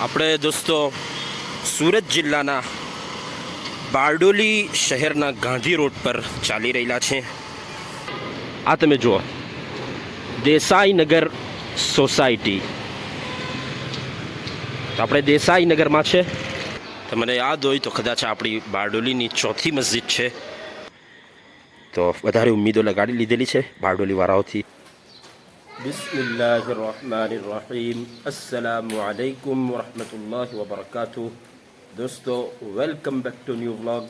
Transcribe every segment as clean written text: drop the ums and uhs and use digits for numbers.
આપણે દોસ્તો સુરત જિલ્લાના બારડોલી શહેરના ગાંધી રોડ પર ચાલી રહેલા છે। આ તમે જુઓ દેસાઈનગર સોસાયટી, તો આપણે દેસાઈનગરમાં છે। તમને યાદ હોય તો કદાચ આપણી બારડોલીની ચોથી મસ્જિદ છે, તો વધારે ઉમ્મીદો લગાડી લીધેલી છે બારડોલીવાળાઓથી। बिस्मिल्लाहिर्रहमानिर्रहीम, अस्सलामु अलैकुम वरहमतुल्लाहि वबरकातुह। दोस्तों welcome back to new vlog.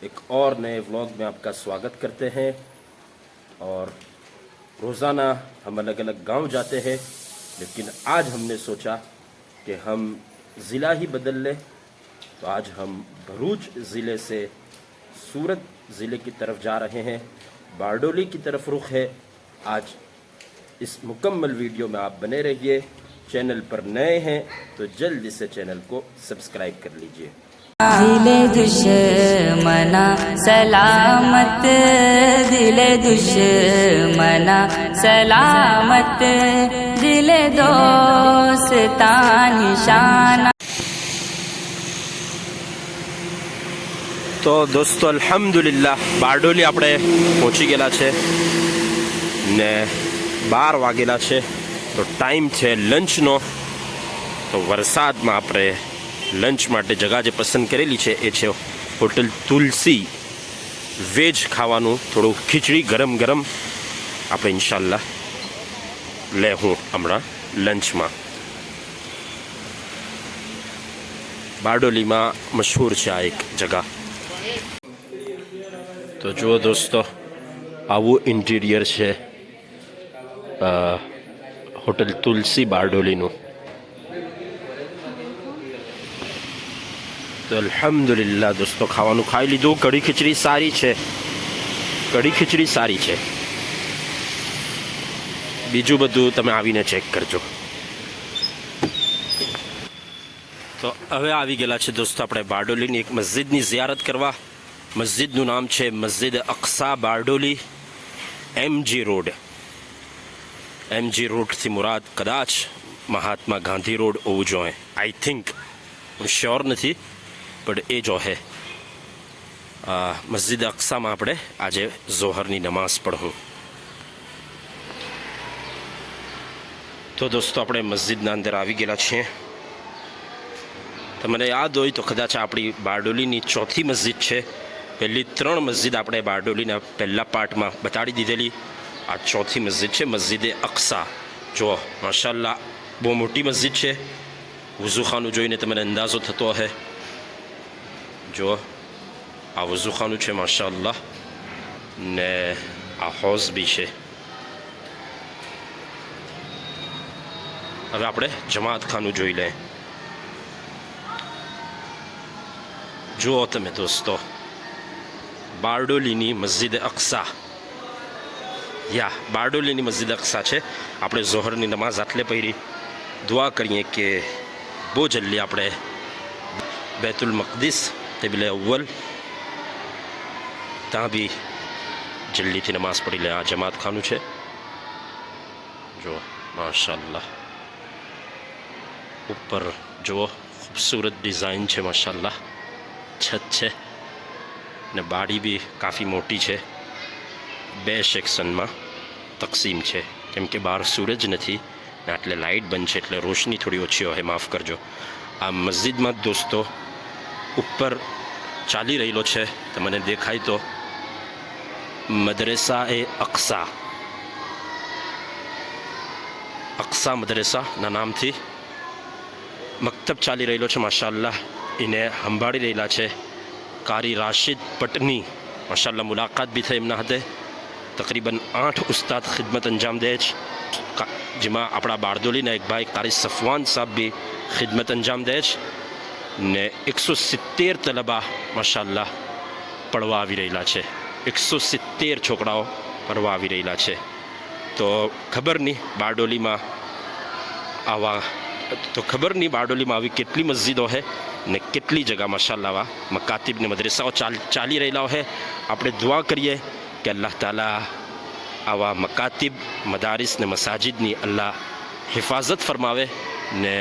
एक और नए व्लॉग में आपका स्वागत करते हैं। और रोज़ाना हम अलग अलग गांव जाते हैं, लेकिन आज हमने सोचा कि हम ज़िला ही बदल लें। तो आज हम भरूच ज़िले से सूरत ज़िले की तरफ जा रहे हैं, बारडोली की तरफ रुख है आज। इस मुकम्मल वीडियो में आप बने रहिए। चैनल पर नए हैं तो जल्दी से चैनल को सब्सक्राइब कर लीजिए। दिले दुश्मना सलामत, दिले दुश्मना सलामत, दिले दोस्ता निशाना। तो दोस्तों अल्हम्दुलिल्लाह बारडोली આપણે પહોંચી ગયેલા છે ને 12 વાગેલા છે, તો ટાઈમ છે લંચનો। તો વરસાદમાં આપણે લંચ માટે જગા જે પસંદ કરેલી છે એ છે હોટલ તુલસી। વેજ ખાવાનું, થોડું ખીચડી ગરમ ગરમ આપણે ઇન્શાલ્લાહ લેવું હમણાં લંચમાં। બારડોલીમાં મશહૂર છે આ એક જગા। તો જુઓ દોસ્તો આવું ઇન્ટિરિયર છે હોટલ તુલસી બારડોલીનું। તો અલ્હમ્દુલિલ્લાહ દોસ્તો ખાવાનું ખાઈ લીધું। કઢી ખીચડી સારી છે, કઢી ખીચડી સારી છે। બીજું બધું તમે આવીને ચેક કરજો। તો હવે આવી ગયેલા છે દોસ્તો આપણે બારડોલીની એક મસ્જિદની ઝિયારત કરવા। મસ્જિદનું નામ છે Masjid Aqsa Bardoli, MG road. MG રોડથી મુરાદ કદાચ મહાત્મા ગાંધી રોડ હોવું જોઈએ, આઈ થિંક, હું શ્યોર નથી, પણ એ જો હે। મસ્જિદ અક્સામાં આપણે આજે ઝોહરની નમાઝ પઢું। તો દોસ્તો આપણે મસ્જિદના અંદર આવી ગયેલા છીએ। તમને યાદ હોય તો કદાચ આપણી બારડોલીની ચોથી મસ્જિદ છે। પહેલી 3 મસ્જિદ આપણે બારડોલીના પહેલા પાર્ટમાં બતાડી દીધેલી। આ ચોથી મસ્જિદ છે મસ્જિદે અક્સા। જો માશાલ્લાહ બહુ મોટી મસ્જિદ છે। વઝુખાનું જોઈને તમને અંદાજો થતો હશે। જો આ વઝુખાનું છે માશાલ્લાહ, ને આ હોઝ બી છે। હવે આપણે જમાત ખાનું જોઈ લઈએ। જુઓ તમે દોસ્તો બારડોલીની મસ્જિદ અક્સા, યા બારડોલીની મસ્જિદ અક્સા છે। આપણે ઝોહરની નમાઝ આટલે પડી, દુઆ કરીએ કે બહુ જલ્દી આપણે બેતુલ મકદિસ તેબિલે અવ્વલ ત્યાં બી જલ્દીથી નમાઝ પડી લે। આ જમાત ખાનું છે, જો માશાલ્લાહ ઉપર જુઓ ખૂબસૂરત ડિઝાઇન છે માશાલ્લાહ। છત છે ને બારી બી કાફી મોટી છે। 2 સેક્શનમાં તકસીમ છે, કેમ કે બહાર સૂરજ નથી ને એટલે લાઇટ બંધ છે, એટલે રોશની થોડી ઓછી હોય, માફ કરજો। આ મસ્જિદમાં દોસ્તો ઉપર ચાલી રહેલો છે, તમને દેખાય તો મદરસા એ અક્સા, અક્સા મદરસાના નામથી મક્તબ ચાલી રહેલો છે માશાલ્લાહ। એને સંભાળી રહેલા છે કારી રાશિદ પટની, માશાલ્લાહ મુલાકાત બી થઈ એમના હાથે। તકરીબન 8 ઉસ્તાદ ખિદમત અંજામ દે છે, જેમાં આપણા બારડોલીના એક ભાઈ કારી સફવાન સાહેબ બી ખિદમત અંજામ દે છે, ને 170 તલબા માશાલ્લાહ પડવા આવી રહેલા છે। 170 છોકરાઓ પડવા આવી રહેલા છે। તો ખબર નહીં બારડોલીમાં આવી કેટલી મસ્જિદો છે ને કેટલી જગા માશાલ્લાહ મકાતિબ ને મદરસાઓ ચાલી રહેલા છે। આપણે દુઆ કરીએ કે અલ્લાહ તાલા આવા મકાતિબ, મદારિસ ને મસાજિદની અલ્લાહ હિફાજત ફરમાવે ને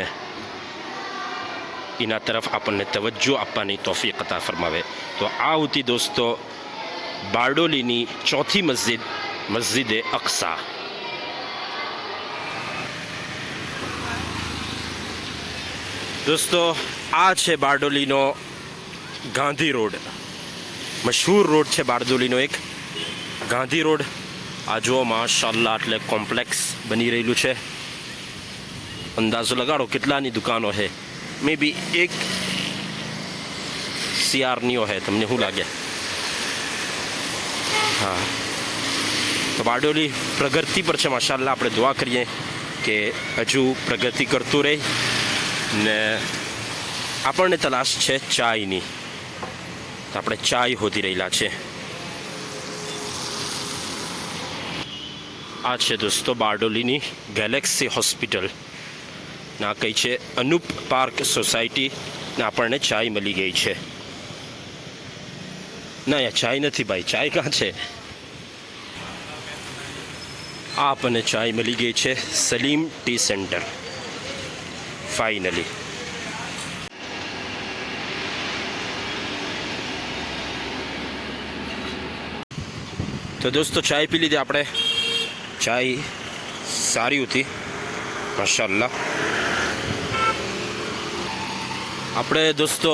એના તરફ આપણને તવજ્જો આપવાની તોફીક અતા ફરમાવે. તો આ હતી દોસ્તો બારડોલીની ચોથી મસ્જિદ, મસ્જિદે અક્સા. દોસ્તો આ છે બારડોલીનો ગાંધી રોડ. મશહૂર રોડ છે બારડોલીનો એક ગાંધી રોડ. આ જો માશાઅલ્લાહ એટલે કોમ્પ્લેક્સ બની રહેલું છે. અંદાજો લગાડો કેટલાની દુકાનો છે. મે બી એક CRનીઓ છે. તમને શું લાગે? હા, તો બારડોલી પ્રગતિ પર છે માશાઅલ્લાહ. આપણે દુઆ કરીએ કે હજુ પ્રગતિ કરતું રહે. ને આપણને તલાશ છે ચાયની, તો આપણે ચાય શોધી રહેલા છે. આ છે દોસ્તો બારડોલીની ગેલેક્સી હોસ્પિટલ. ના કઈ છે અનુપ પાર્ક સોસાયટી. ને આપણને ચાય મળી ગઈ છે. ના યાર ચાય નથી ભાઈ, ચાય ક્યાં છે? આ આપણને ચાય મળી ગઈ છે સલીમ ટી સેન્ટર. ફાઇનલી તો દોસ્તો ચાય પી લીધી આપણે. ચાય સારી હતી માશાઅલ્લાહ. આપણે દોસ્તો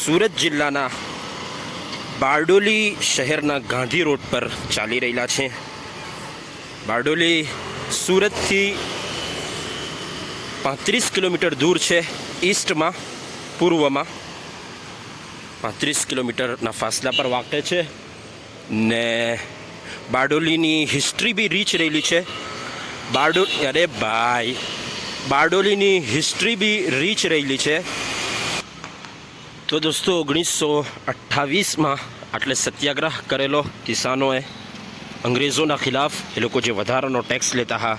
સુરત જિલ્લાના બારડોલી શહેરના ગાંધી રોડ પર ચાલી રહેલા છે. બારડોલી સુરતથી 35 કિલોમીટર દૂર છે. ઈસ્ટમાં, પૂર્વમાં 35 કિલોમીટરના ફાસલા પર વાંકે છે. ને બારડોલીની હિસ્ટ્રી બી રીચ રહેલી છે. અરે ભાઈ, બારડોલીની હિસ્ટ્રી બી રીચ રહેલી છે. તો દોસ્તો 1928માં આટલે સત્યાગ્રહ કરેલો કિસાનોએ અંગ્રેજોના ખિલાફ. એ લોકો જે વધારાનો ટેક્સ લેતા હતા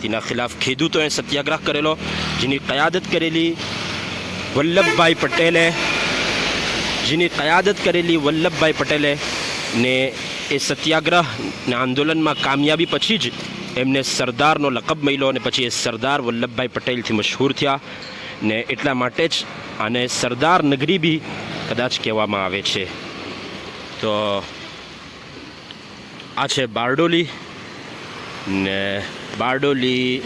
તેના ખિલાફ ખેડૂતોએ સત્યાગ્રહ કરેલો, જેની કયાદત કરેલી વલ્લભભાઈ પટેલે. ને એ સત્યાગ્રહના આંદોલનમાં કામયાબી પછી જ એમને સરદારનો લકબ મળ્યો. અને પછી એ સરદાર વલ્લભભાઈ પટેલથી મશહૂર થયા. ને એટલા માટે જ આને સરદાર નગરી બી કદાચ કહેવામાં આવે છે. તો આ છે બારડોલી. ને બારડોલીના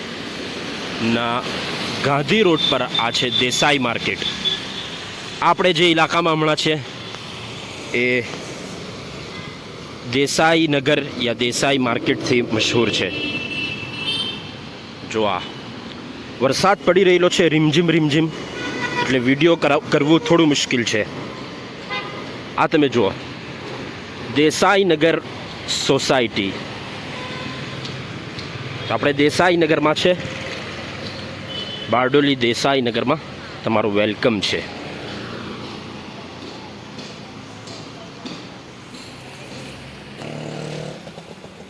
ગાંધી રોડ પર આ છે દેસાઈ માર્કેટ. આપણે જે ઇલાકામાં હમણાં છે એ દેસાઈ નગર યા દેસાઈ માર્કેટથી મશહૂર છે. જો આ વરસાદ પડી રહેલો છે રીમઝીમ રીમઝીમ, એટલે વિડીયો કરવું થોડું મુશ્કેલ છે. આ તમે જુઓ દેસાઈ નગર સોસાયટી. આપણે દેસાઈ નગરમાં છે. બારડોલી દેસાઈ નગરમાં તમારું વેલકમ છે.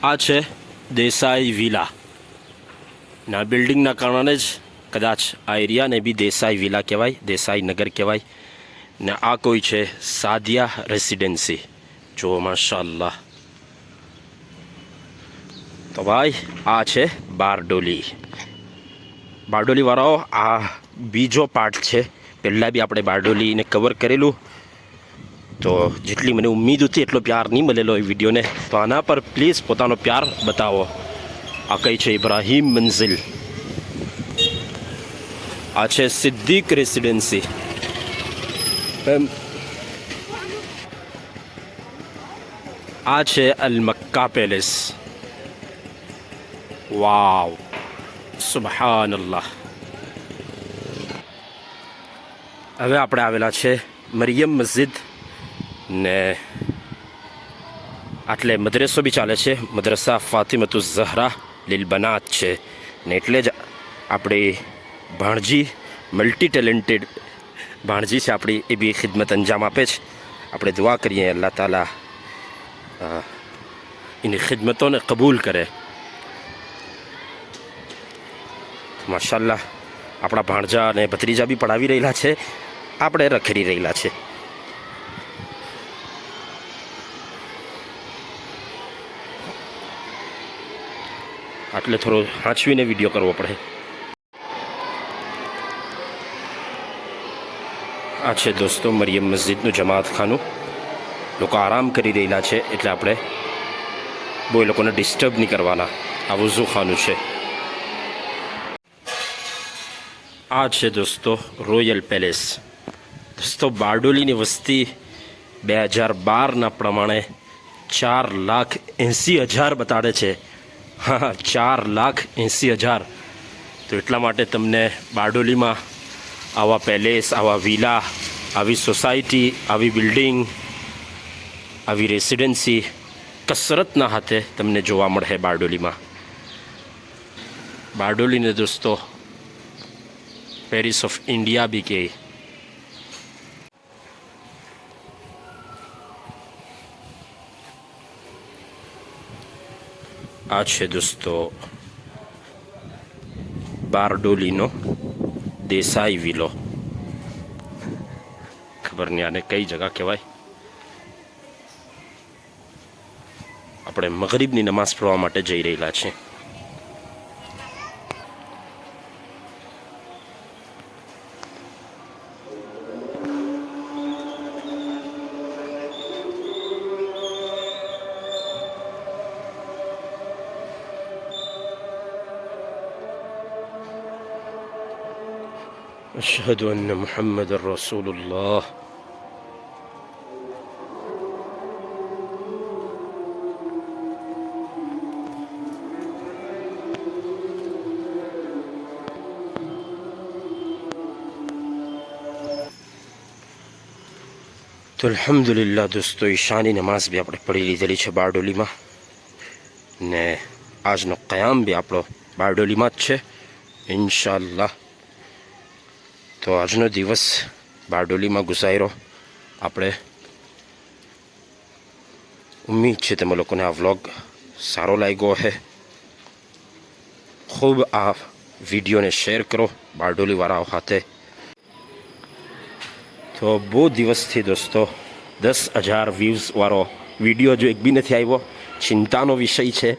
આ છે દેસાઈ વિલા. ના બિલ્ડિંગના કારણે જ કદાચ આ એરિયાને બી દેસાઈ વિલા કહેવાય, દેસાઈ નગર કહેવાય. ને આ કોઈ છે સાદિયા રેસિડેન્સી. જો માશાઅલ્લાહ. તો ભાઈ આ છે બારડોલી. બારડોલીવાળાઓ આ બીજો પાર્ટ છે. પહેલાં બી આપણે બારડોલીને કવર કરેલું, તો જેટલી મને ઉમ્મીદ હતી એટલો પ્યાર નહીં મળેલો એ વિડીયોને. તો આના પર પ્લીઝ પોતાનો પ્યાર બતાવો. આ કઈ છે ઇબ્રાહીમ મંઝિલ. આ છે સિદ્દીક રેસિડેન્સી. આ છે અલ મક્કા પેલેસ. વાવ, સુબહાનલ્લાહ. હવે આપણે આવેલા છે મરિયમ મસ્જિદ. ને આટલે મદ્રસો બી ચાલે છે. મદ્રસા ફાતિમતુ ઝહરા લીલ બનાત છે. ને એટલે જ આપણી ભાણજી, મલ્ટી ટેલેન્ટેડ ભાણજી છે આપણી, એ બી ખિદમત અંજામ આપે છે. આપણે દુઆ કરીએ અલ્લાહ તાલા એની ખિદમતોને કબૂલ કરે. માશાઅલ્લાહ આપણા ભાણજા અને ભત્રીજા બી પઢાવી રહેલા છે, આપણે રખડી રહેલા છે. આટલે થોડો હાંચવીને વિડીયો કરવો પડે. આ છે દોસ્તો મરિયમ મસ્જિદનું જમાતખાનું. લોકો આરામ કરી રહેલા છે એટલે આપણે બહુ એ લોકોને ડિસ્ટર્બ નહીં કરવાના. આ વુઝુખાનું છે. આ છે દોસ્તો રોયલ પેલેસ. દોસ્તો બારડોલીની વસ્તી 2012ના પ્રમાણે 4,80,000 બતાડે છે. હા, 4,80,000. તો એટલા માટે તમને બારડોલીમાં આવા પેલેસ, આવા વિલા, આવી સોસાયટી, આવી બિલ્ડિંગ, આવી રેસિડેન્સી કસરતના હાથે તમને જોવા મળે બારડોલીમાં. બારડોલીને દોસ્તો પેરિસ ઓફ ઇન્ડિયા બી કહે. આ છે દોસ્તો બારડોલીનો દેસાઈ વિલો. ખબર નહીં આને કઈ જગા કહેવાય. આપણે મગરિબની નમાઝ પઢવા માટે જઈ રહેલા છે. أشهد أن محمد رسول الله. તો અલ્હમ્દુલિલ્લાહ દોસ્તો ઈશાની નમાઝ બી આપણે પઢી લીધેલી છે બારડોલીમાં, ને આજનો કયામ બી આપણો બારડોલીમાં જ છે ઇન્શાઅલ્લાહ. તો આજનો દિવસ બારડોલીમાં ગુજાર્યો આપણે. ઉમ્મીદ છે તમે લોકોને આ વ્લોગ સારો લાગ્યો હે. ખૂબ આ વિડીયોને શેર કરો બારડોલીવાળાઓ સાથે. તો બહુ દિવસથી દોસ્તો 10,000 વ્યૂઝવાળો વિડીયો જો એક બી નથી આવ્યો. ચિંતાનો વિષય છે.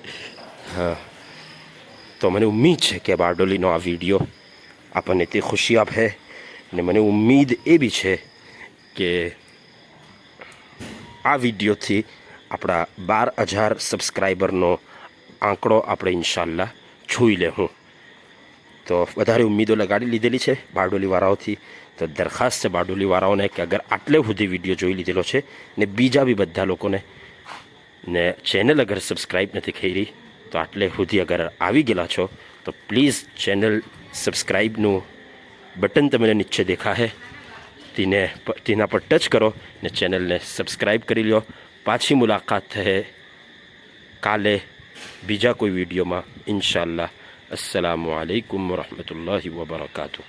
હા, તો મને ઉમ્મીદ છે કે બારડોલીનો આ વિડીયો આપણને તે ખુશી આપે. ને મને ઉમ્મીદ એ બી છે કે આ વિડીયોથી આપણા 12,000 સબસ્ક્રાઈબરનો આંકડો આપણે ઇન્શાઅલ્લાહ છૂઈ લેવું. તો વધારે ઉમ્મીદો લગાડી લીધેલી છે બારડોલીવાળાઓથી. તો દરખાસ્ત છે બારડોલીવાળાઓને કે અગર આટલે સુધી વિડીયો જોઈ લીધેલો છે ને બીજા બી બધા લોકોને ને ચેનલ અગર સબસ્ક્રાઈબ નથી કરી તો આટલે સુધી અગર આવી ગયેલા છો તો પ્લીઝ ચેનલ સબસ્ક્રાઈબનું બટન તમને નીચે દેખાશે, તેના પર ટચ કરો ને ચેનલને સબસ્ક્રાઈબ કરી લો. પાછી મુલાકાત થશે કાલે બીજા કોઈ વિડીયોમાં ઇન્શાઅલ્લાહ. અસ્સલામુ અલૈકુમ વરહમતુલ્લાહિ વબરકાતુહ.